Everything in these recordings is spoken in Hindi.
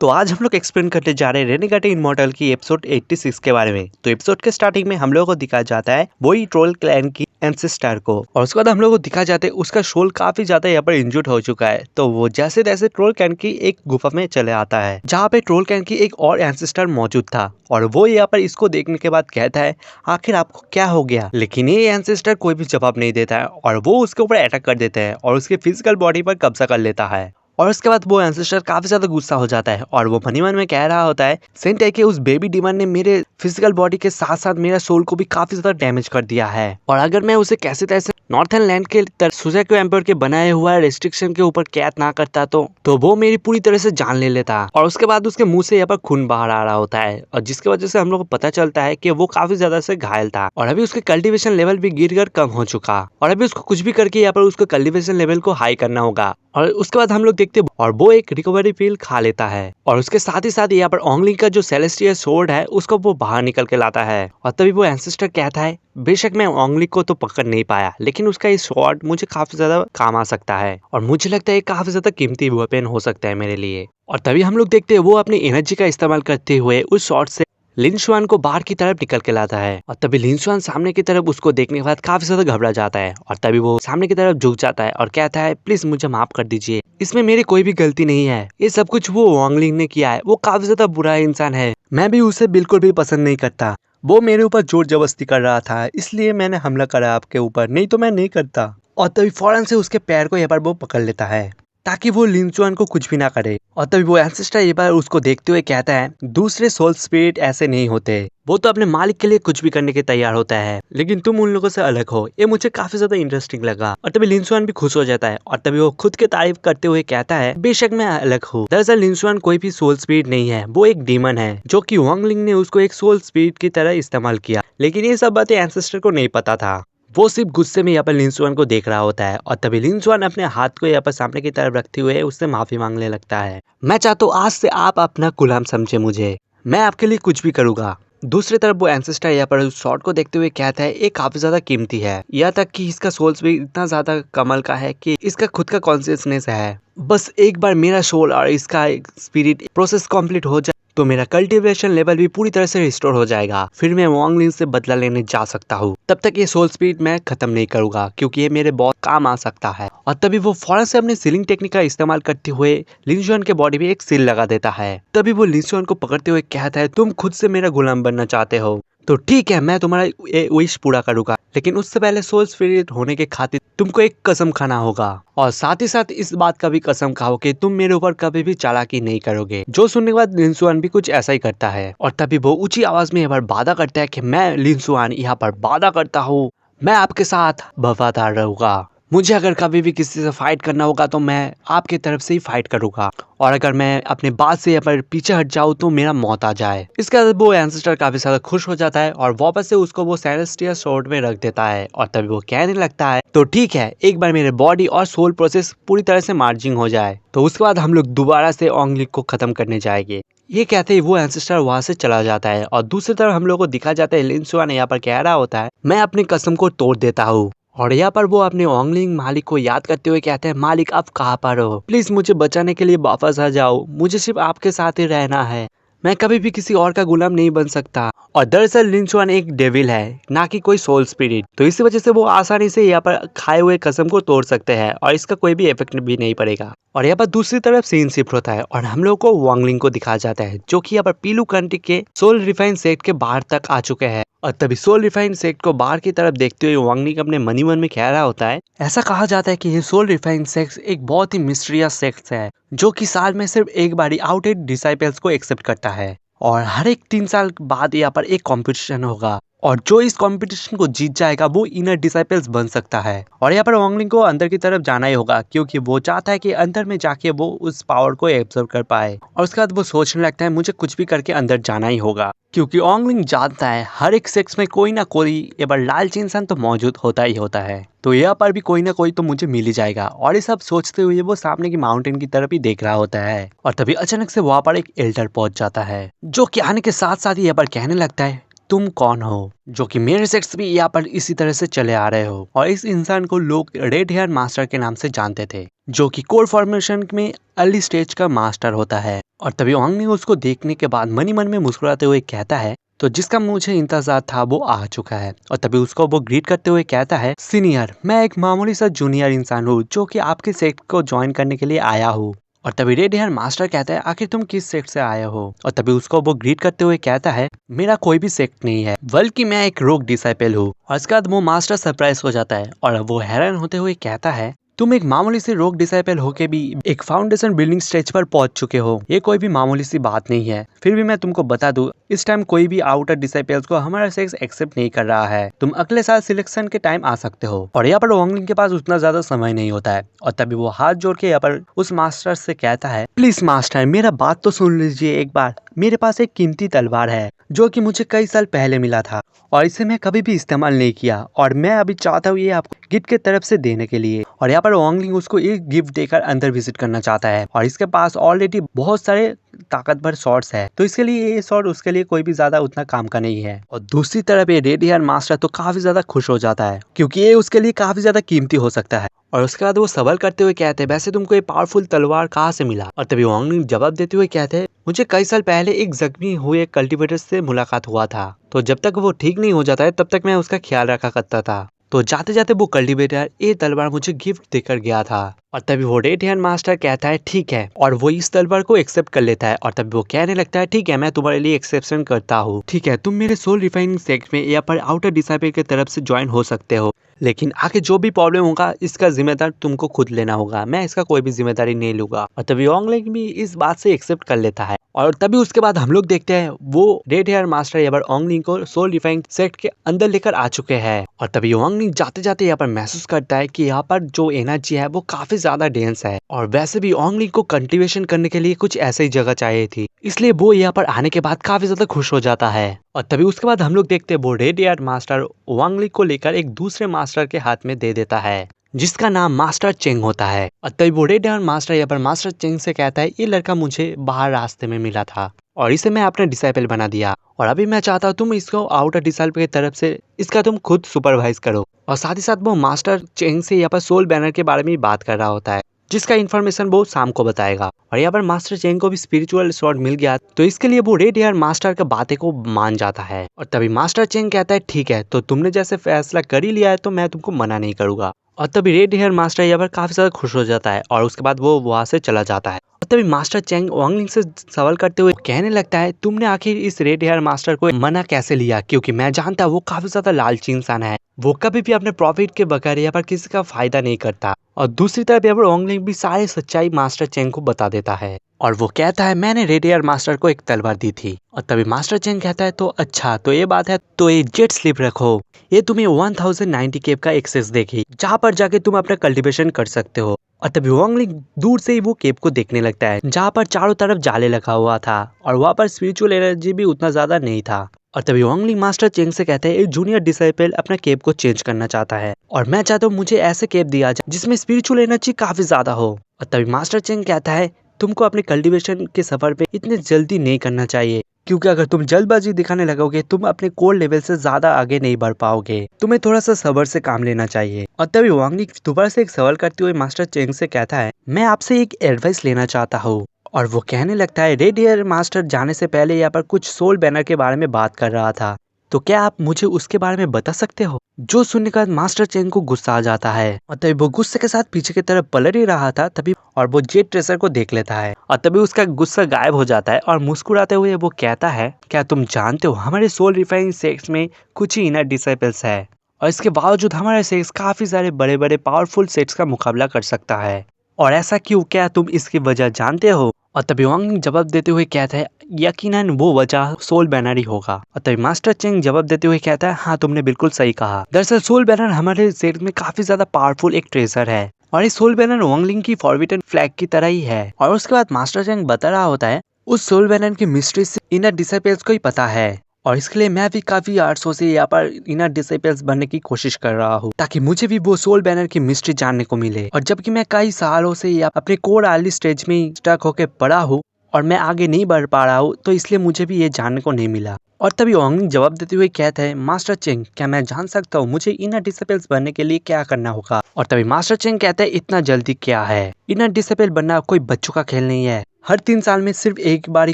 तो आज हम लोग एक्सप्लेन करने जा रहे हैं रेनेगेट इमॉर्टल की एपिसोड 86 के बारे में। तो एपिसोड के स्टार्टिंग में हम लोगों को दिखाया जाता है वही ट्रोल क्लैन की एंसेस्टर को, और उसके बाद हम लोगों को दिखाया जाता है उसका सोल काफी ज्यादा यहाँ पर इंजर्ड हो चुका है। तो वो जैसे तैसे ट्रोल क्लैन की एक गुफा में चले आता है जहाँ पे ट्रोल क्लैन की एक और एंसेस्टर मौजूद था, और वो यहाँ पर इसको देखने के बाद कहता है आखिर आपको क्या हो गया। लेकिन ये एंसेस्टर कोई भी जवाब नहीं देता है और वो उसके ऊपर अटैक कर देता है और उसके फिजिकल बॉडी पर कब्जा कर लेता है। और उसके बाद वो एंसेस्टर काफी ज्यादा गुस्सा हो जाता है और वो मनी मन में कह रहा होता है सेंट के उस बेबी डीमन ने मेरे फिजिकल बॉडी के साथ साथ मेरा सोल को भी काफी ज्यादा डैमेज कर दिया है, और अगर मैं उसे कैसे तैसे नॉर्थन लैंड के सुजाको एम्पायर के बनाए हुआ रेस्ट्रिक्शन के ऊपर कैद ना करता तो वो मेरी पूरी तरह से जान ले लेता। और उसके बाद उसके मुंह से यहाँ पर खून बाहर आ रहा होता है, और जिसकी वजह से हम लोग को पता चलता है कि वो काफी ज्यादा से घायल था और अभी उसके कल्टीवेशन लेवल भी गिर कम हो चुका, और अभी उसको कुछ भी करके यहाँ पर उसको कल्टीवेशन लेवल को हाई करना होगा। और उसके बाद हम लोग देखते हैं और वो एक रिकवरी पिल खा लेता है, और उसके साथ ही साथ यहाँ पर ओंगलिंग का जो सेलेस्टियल सोर्ड है उसको वो बाहर निकल के लाता है। और तभी वो एंसेस्टर कहता है बेशक मैं ओंगलिंग को तो पकड़ नहीं पाया, लेकिन उसका ये स्वॉर्ड मुझे काफी ज्यादा काम आ सकता है और मुझे लगता है काफी ज्यादा कीमती वेपन हो सकता है मेरे लिए। और तभी हम लोग देखते हैं वो अपनी एनर्जी का इस्तेमाल करते हुए उस शॉट से लिन शुआन को बाहर की तरफ निकल के लाता है, और तभी लिन शुआन सामने की तरफ उसको देखने के बाद काफी ज्यादा घबरा जाता है, और तभी वो सामने की तरफ झुक जाता है और कहता है प्लीज मुझे माफ कर दीजिए, इसमें मेरी कोई भी गलती नहीं है, ये सब कुछ वो वांगलिंग ने किया है, वो काफी ज्यादा बुरा इंसान है, मैं भी उसे बिल्कुल भी पसंद नहीं करता, वो मेरे ऊपर जोर जबरदस्ती कर रहा था इसलिए मैंने हमला करा आपके ऊपर, नहीं तो मैं नहीं करता। और तभी फौरन से उसके पैर को यहाँ पर वो पकड़ लेता है ताकि वो लिन शुआन को कुछ भी ना करे। और तभी वो एंसेस्टर ये बार उसको देखते हुए कहता है दूसरे सोल स्पिरिट ऐसे नहीं होते, वो तो अपने मालिक के लिए कुछ भी करने के तैयार होता है, लेकिन तुम उन लोगों से अलग हो। ये मुझे काफी ज्यादा इंटरेस्टिंग लगा। और तभी लिन शुआन भी खुश हो जाता है और तभी वो खुद की तारीफ करते हुए कहता है बेशक मैं अलग हूँ, दरअसल लिन शुआन कोई भी सोल स्पिरिट नहीं है, वो एक डीमन है जो कि वांगलिंग ने उसको एक सोल स्पिरिट की तरह इस्तेमाल किया, लेकिन ये सब बातें एंसेस्टर को नहीं पता था। वो सिर्फ गुस्से में यहाँ पर लिन शुआन को देख रहा होता है, और तभी लिन शुआन अपने हाथ को यहाँ पर सामने की तरफ रखते हुए उससे माफी मांगने लगता है। मैं चाहता हूँ आज से आप अपना गुलाम समझे मुझे, मैं आपके लिए कुछ भी करूंगा। दूसरी तरफ वो एंसेस्टर यहाँ पर उस शॉट को देखते हुए कहता है ये काफी ज्यादा कीमती है, यहाँ तक कि इसका सोल्स भी इतना ज्यादा कमाल का है कि इसका खुद का कॉन्शियसनेस है, बस एक बार मेरा सोल और इसका स्पिरिट प्रोसेस कंप्लीट हो जाए तो मेरा कल्टीवेशन लेवल भी पूरी तरह से रिस्टोर हो जाएगा, फिर मैं वांगलिंग से बदला लेने जा सकता हूँ, तब तक ये सोल स्पिरिट मैं खत्म नहीं करूंगा क्योंकि ये मेरे बहुत काम आ सकता है। और तभी वो फौरन से अपने सीलिंग टेक्निक का इस्तेमाल करते हुए लिन शुआन के बॉडी में एक सील लगा देता है। तभी वो लिन शुआन को पकड़ते हुए कहता है तुम खुद से मेरा गुलाम बनना चाहते हो तो ठीक है, मैं तुम्हारा विश पूरा करूंगा, लेकिन उससे पहले सोल स्पिरिट होने के खातिर तुमको एक कसम खाना होगा, और साथ ही साथ इस बात का भी कसम खाओ कि तुम मेरे ऊपर कभी भी चालाकी नहीं करोगे। जो सुनने के बाद लिन शुआन भी कुछ ऐसा ही करता है, और तभी वो ऊंची आवाज में यहाँ पर वादा करता है कि मैं लिन शुआन यहाँ पर वादा करता हूँ मैं आपके साथ वफादार रहूंगा, मुझे अगर कभी भी किसी से फाइट करना होगा तो मैं आपके तरफ से ही फाइट करूंगा, और अगर मैं अपने बात से यहाँ पर पीछे हट जाऊँ तो मेरा मौत आ जाए। इसके बाद वो एंसेस्टर काफी ज्यादा खुश हो जाता है और वापस से उसको वो सेलेस्टियल सोर्ड में रख देता है, और तभी वो कहने लगता है तो ठीक है, एक बार मेरे बॉडी और सोल प्रोसेस पूरी तरह से मार्जिंग हो जाए तो उसके बाद हम लोग दोबारा से ओंगलिंग को खत्म करने जाएंगे। ये कहते ही वो एंसेस्टर वहां से चला जाता है, और दूसरी तरफ हम लोग को दिखा जाता है लिन शुआन यहाँ पर कह रहा होता है मैं अपनी कसम को तोड़ देता हूँ, और यहाँ पर वो अपने ओंगलिंग मालिक को याद करते हुए कहते हैं मालिक आप कहाँ पर हो, प्लीज मुझे बचाने के लिए वापस आ जाओ, मुझे सिर्फ आपके साथ ही रहना है, मैं कभी भी किसी और का गुलाम नहीं बन सकता। और दरअसल लिन शुआन एक डेविल है ना कि कोई सोल स्पिरिट, तो इसी वजह से वो आसानी से यहाँ पर खाए हुए कसम को तोड़ सकते हैं और इसका कोई भी इफेक्ट भी नहीं पड़ेगा। और यहाँ पर दूसरी तरफ सीन शिफ्ट होता है और हम लोग को वांगलिंग को दिखाया जाता है जो कि यहाँ पर पीलू कंट्री के सोल रिफाइन सेक्ट के बाहर तक आ चुके हैं, और तभी सोल रिफाइन सेक्ट को बाहर की तरफ देखते हुए वांगलिंग अपने मनी मन में कह रहा होता है ऐसा कहा जाता है कि ये सोल रिफाइन सेक्ट एक बहुत ही मिस्टीरियस सेक्ट है जो कि साल में सिर्फ एक बार आउटेड डिसाइपल्स को एक्सेप्ट करता है, और हर एक 3 साल बाद यहाँ पर एक कंपटीशन होगा और जो इस कंपटीशन को जीत जाएगा वो इनर डिसाइपल्स बन सकता है। और यहाँ पर वांगलिंग को अंदर की तरफ जाना ही होगा क्योंकि वो चाहता है कि अंदर में जाके वो उस पावर को एब्जॉर्ब कर पाए, और उसके बाद वो सोचने लगता है मुझे कुछ भी करके अंदर जाना ही होगा, क्योंकि वांगलिंग जानता है हर एक सेक्स में कोई ना कोई ये बार लालची इंसान तो मौजूद होता ही होता है, तो यहाँ पर भी कोई ना कोई तो मुझे मिल ही जाएगा। और ये सब सोचते हुए वो सामने की माउंटेन की तरफ ही देख रहा होता है, और तभी अचानक से वहाँ पर एक एल्डर पहुंच जाता है जो कि आने के साथ साथ ही यहाँ पर कहने लगता है तुम कौन हो जो कि मेरे सेक्स भी यहाँ पर इसी तरह से चले आ रहे हो। और इस इंसान को लोग रेड हेयर मास्टर के नाम से जानते थे, जो कि कोर फॉर्मेशन में अर्ली स्टेज का मास्टर होता है। और तभी वांग उसको देखने के बाद मन ही मन में मुस्कुराते हुए कहता है, तो जिसका मुझे इंतजार था वो आ चुका है। और तभी उसको वो ग्रीट करते हुए कहता है, सीनियर, मैं एक मामूली सा जूनियर इंसान हूँ जो कि आपके सेक्ट को ज्वाइन करने के लिए आया हूँ। और तभी रेड हेयर मास्टर कहता है, आखिर तुम किस सेक्ट से आए हो। और तभी उसको वो ग्रीट करते हुए कहता है, मेरा कोई भी सेक्ट नहीं है, बल्कि मैं एक रोग डिसाइपल हूँ। और इसके बाद वो मास्टर सरप्राइज हो जाता है और वो हैरान होते हुए कहता है, तुम एक मामूली से रोग डिसाइपल होके भी एक फाउंडेशन बिल्डिंग स्टेज पर पहुंच चुके हो, ये कोई भी मामूली सी बात नहीं है। फिर भी मैं तुमको बता दूं, इस टाइम कोई भी आउटर डिसाइपल्स को हमारा सेक्स एक्सेप्ट नहीं कर रहा है। तुम अगले साल सिलेक्शन के टाइम आ सकते हो। और यहाँ पर वांगलिंग के पास उतना ज्यादा समय नहीं होता है। और तभी वो हाथ जोड़ के यहाँ पर उस मास्टर से कहता है, प्लीज मास्टर, मेरा बात तो सुन लीजिए एक बार। मेरे पास एक कीमती तलवार है जो कि मुझे कई साल पहले मिला था और इसे मैं कभी भी इस्तेमाल नहीं किया, और मैं अभी चाहता हूँ ये आपको गिफ्ट की तरफ से देने के लिए। और यहाँ पर वांगलिंग उसको एक गिफ्ट देकर अंदर विजिट करना चाहता है। और इसके पास ऑलरेडी बहुत सारे ताकतवर शॉट्स है, तो इसके लिए ये शॉट उसके लिए कोई भी ज्यादा उतना काम का नहीं है। और दूसरी तरफ ये रेड हेयर मास्टर तो काफी ज्यादा खुश हो जाता है, क्योंकि ये उसके लिए काफी ज्यादा कीमती हो सकता है। और उसके बाद वो सवाल करते हुए कहते हैं, वैसे तुमको ये पावरफुल तलवार कहाँ से मिला। और तभी वांगलिंग जवाब देते हुए कहते हैं, मुझे कई साल पहले एक जख्मी हुए कल्टीवेटर से मुलाकात हुआ था, तो जब तक वो ठीक नहीं हो जाता है तब तक मैं उसका ख्याल रखा करता था। तो जाते जाते वो कल्टीवेटर ये तलवार मुझे गिफ्ट देकर गया था। और तभी वो रेड हेयर मास्टर कहता है, ठीक है, और वो इस तलवार को एक्सेप्ट कर लेता है। और तभी वो कहने लगता है, ठीक है, मैं तुम्हारे लिए एक्सेप्शन करता हूँ। ठीक है, तुम मेरे सोल रिफाइनिंग सेक्ट में या पर आउटर डिसाइपल की तरफ से ज्वाइन हो सकते हो, लेकिन आगे जो भी प्रॉब्लम होगा इसका जिम्मेदार तुमको खुद लेना होगा, मैं इसका कोई भी जिम्मेदारी नहीं लूंगा। और तभी वांगलिंग भी इस बात से एक्सेप्ट कर लेता है। और तभी उसके बाद हम लोग देखते हैं वो रेड हेयर मास्टर यहाँ पर वांगलिंग को सोल रिफाइनिंग सेक्ट के अंदर लेकर आ चुके हैं। और तभी वांगलिंग जाते जाते यहाँ पर महसूस करता है कि यहाँ पर जो एनर्जी है वो काफी ज्यादा डेंस है, और वैसे भी वांगलिंग को कल्टीवेशन करने के लिए कुछ ऐसी जगह चाहिए थी, इसलिए वो यहाँ पर आने के बाद काफी ज्यादा खुश हो जाता है। और तभी उसके बाद हम लोग देखते हैं वो रेड हेयर मास्टर वांगलिंग को लेकर एक दूसरे मास्टर के हाथ में दे देता है, जिसका नाम मास्टर चेंग होता है। और तभी वो रेड हेयर मास्टर यहाँ पर मास्टर चेंग से कहता है, ये लड़का मुझे बाहर रास्ते में मिला था और इसे मैं अपना डिसाइपल बना दिया, और अभी मैं चाहता हूँ तुम इसको आउटर डिसाइपल की तरफ से इसका तुम खुद सुपरवाइज करो। और साथ ही साथ वो मास्टर चेंग से यहाँ पर सोल बैनर के बारे में बात कर रहा होता है, जिसका इन्फॉर्मेशन वो शाम को बताएगा। और यहाँ पर मास्टर चेंग को भी स्पिरिचुअल स्वॉर्ड मिल गया, तो इसके लिए वो रेड हेयर मास्टर का बातें को मान जाता है। और तभी मास्टर चेंग कहता है, ठीक है, तो तुमने जैसे फैसला कर ही लिया है तो मैं तुमको मना नहीं करूंगा। और तभी रेड हेयर मास्टर यहाँ पर काफी ज्यादा खुश हो जाता है और उसके बाद वो वहां से चला जाता है। और तभी मास्टर चेंग वांगलिंग से सवाल करते हुए कहने लगता है, तुमने आखिर इस रेड हेयर मास्टर को मना कैसे लिया, क्योंकि मैं जानता वो काफी ज्यादा लालची इंसान है, वो कभी भी अपने प्रॉफिट के बगैर यहाँ पर किसी का फायदा नहीं करता। और दूसरी तरफ यहाँ पर वांगलिंग भी सारी सच्चाई मास्टर चेंग को बता देता है, और वो कहता है, मैंने रेड हेयर मास्टर को एक तलवार दी थी। और तभी मास्टर चेंग कहता है, तो अच्छा, तो ये बात है, तो ये जेट स्लिप रखो, ये तुम्हें 1090 केव का एक्सेस देगी, जहाँ पर जाके तुम अपना कल्टीवेशन कर सकते हो। और तभी वांगलिंग दूर से ही वो केव को देखने लगता है, जहाँ पर चारों तरफ जाले लगा हुआ था और वहाँ पर स्पिरिचुअल एनर्जी भी उतना ज्यादा नहीं था। और तभी वांगलिंग मास्टर चेंग से कहते हैं, एक जूनियर डिसाइपल अपना केव को चेंज करना चाहता है और मैं चाहता हूँ मुझे ऐसे केव दिया जाए जिसमें स्पिरिचुअल एनर्जी काफी ज्यादा हो। और तभी मास्टर चेंग कहता है, तुमको अपने कल्टीवेशन के सफर पे इतने जल्दी नहीं करना चाहिए, क्योंकि अगर तुम जल्दबाजी दिखाने लगोगे तुम अपने कोर लेवल से ज्यादा आगे नहीं बढ़ पाओगे, तुम्हें थोड़ा सा सब्र से काम लेना चाहिए। और तभी वांगलिंग दोबारा से एक सवाल करते हुए मास्टर चेंग से कहता है, मैं आपसे एक एडवाइस लेना चाहता हूँ। और वो कहने लगता है, रेड हेयर मास्टर जाने से पहले यहाँ पर कुछ सोल बैनर के बारे में बात कर रहा था, तो क्या आप मुझे उसके बारे में बता सकते हो। जो सुनने के बाद मास्टर चेंग को गुस्सा आ जाता है और तभी वो गुस्से के साथ पीछे की तरफ पलट ही रहा था तभी, और वो जेट ट्रेसर को देख लेता है और तभी उसका गुस्सा गायब हो जाता है और मुस्कुराते हुए वो कहता है, क्या तुम जानते हो हमारे सोल रिफाइनिंग सेक्ट में कुछ ही इनर डिसाइपल्स है, और इसके बावजूद हमारा सेक्स काफी सारे बड़े बड़े पावरफुल सेक्ट्स का मुकाबला कर सकता है, और ऐसा क्यों, क्या तुम इसकी वजह जानते हो। और तभी वांगलिंग जवाब देते हुए कहता है, यकीनन वो वजह सोल बैनर ही होगा। और तभी मास्टर चेंग जवाब देते हुए कहता है, हाँ तुमने बिल्कुल सही कहा, दरअसल सोल बैनर हमारे सेक्ट में काफी ज्यादा पावरफुल एक ट्रेजर है, और इस सोल बैनर वांगलिंग की फॉरबिडन फ्लैग की तरह ही है। और उसके बाद मास्टर चेंग बता रहा होता है, उस सोल बैनर की मिस्ट्री से इनर डिसाइपल्स को ही पता है, और इसके लिए मैं भी काफी आर्ट्सों से यहाँ पर इनर डिसाइपल्स बनने की कोशिश कर रहा हूँ, ताकि मुझे भी वो सोल बैनर की मिस्ट्री जानने को मिले। और जबकि मैं कई सालों से अपने कोर अर्ली स्टेज में स्टक होकर पड़ा हूँ, और मैं आगे नहीं बढ़ पा रहा हूँ, तो इसलिए मुझे भी ये जानने को नहीं मिला। और तभी वांगलिंग जवाब देते हुए कहता है, मास्टर चेंग, क्या मैं जान सकता हूँ मुझे इनर डिसिपल्स बनने के लिए क्या करना होगा? और तभी मास्टर चेंग कहता है, इतना जल्दी क्या है? इनर डिसिपल बनना कोई बच्चों का खेल नहीं है। हर 3 साल में सिर्फ एक बार ही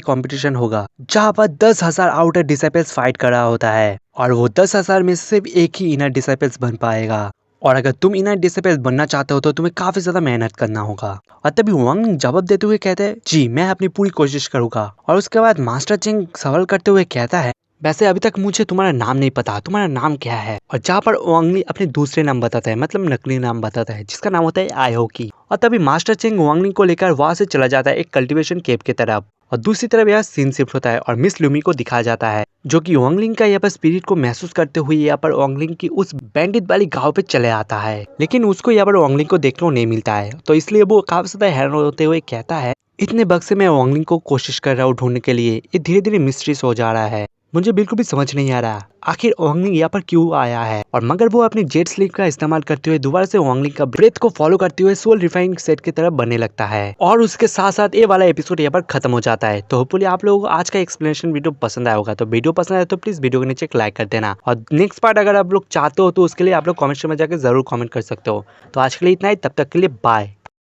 कंपटीशन होगा, जहाँ पर 10,000 आउटर डिसिपल्स फाइट कर रहा होता है, और वो 10,000 में से सिर्फ एक ही इनर डिसिपल्स बन पाएगा। और अगर तुम इनर डिसिपल बनना चाहते हो तो तुम्हें काफी ज्यादा मेहनत करना होगा। और तभी वांगलिंग जवाब देते हुए कहते हैं, जी मैं अपनी पूरी कोशिश करूंगा। और उसके बाद मास्टर चेंग सवाल करते हुए कहता है, वैसे अभी तक मुझे तुम्हारा नाम नहीं पता, तुम्हारा नाम क्या है? और जहाँ पर वांगलिंग अपने दूसरे नाम बताता है, मतलब नकली नाम बताता है, जिसका नाम होता है आयोकी। और तभी मास्टर चेंग वांगलिंग को लेकर वहां से चला जाता है एक कल्टीवेशन केव की तरफ। और दूसरी तरफ यह सीन शिफ्ट होता है और मिस लूमी को दिखाया जाता है, जो कि वांगलिंग का यहाँ पर स्पिरिट को महसूस करते हुए यहाँ पर वांगलिंग की उस बैंडिट वाली गांव पे चले आता है। लेकिन उसको यहाँ पर वांगलिंग को देखने को नहीं मिलता है, तो इसलिए वो काफी ज्यादा हैरान होते हुए कहता है, इतने वक्त से मैं वांगलिंग को कोशिश कर रहा हूँ ढूंढने के लिए, ये धीरे धीरे मिस्ट्रीज हो जा रहा है, मुझे बिल्कुल भी समझ नहीं आ रहा आखिर वांगलिंग यहाँ पर क्यों आया है। और मगर वो अपनी जेट स्लीप का इस्तेमाल करते हुए दोबारा से वांगलिंग का ब्रेथ को फॉलो करते हुए सोल रिफाइनिंग सेट की तरफ बनने लगता है। और उसके साथ साथ ये वाला एपिसोड यहाँ पर खत्म हो जाता है। तो होपफुली आप लोगों को आज का एक्सप्लेनेशन वीडियो पसंद आया होगा। तो वीडियो पसंद आया तो प्लीज वीडियो के नीचे एक लाइक कर देना, और नेक्स्ट पार्ट अगर आप लोग चाहते हो तो उसके लिए आप लोग कमेंट में जाकर जरूर कमेंट कर सकते हो। तो आज के लिए इतना ही, तब तक के लिए बाय।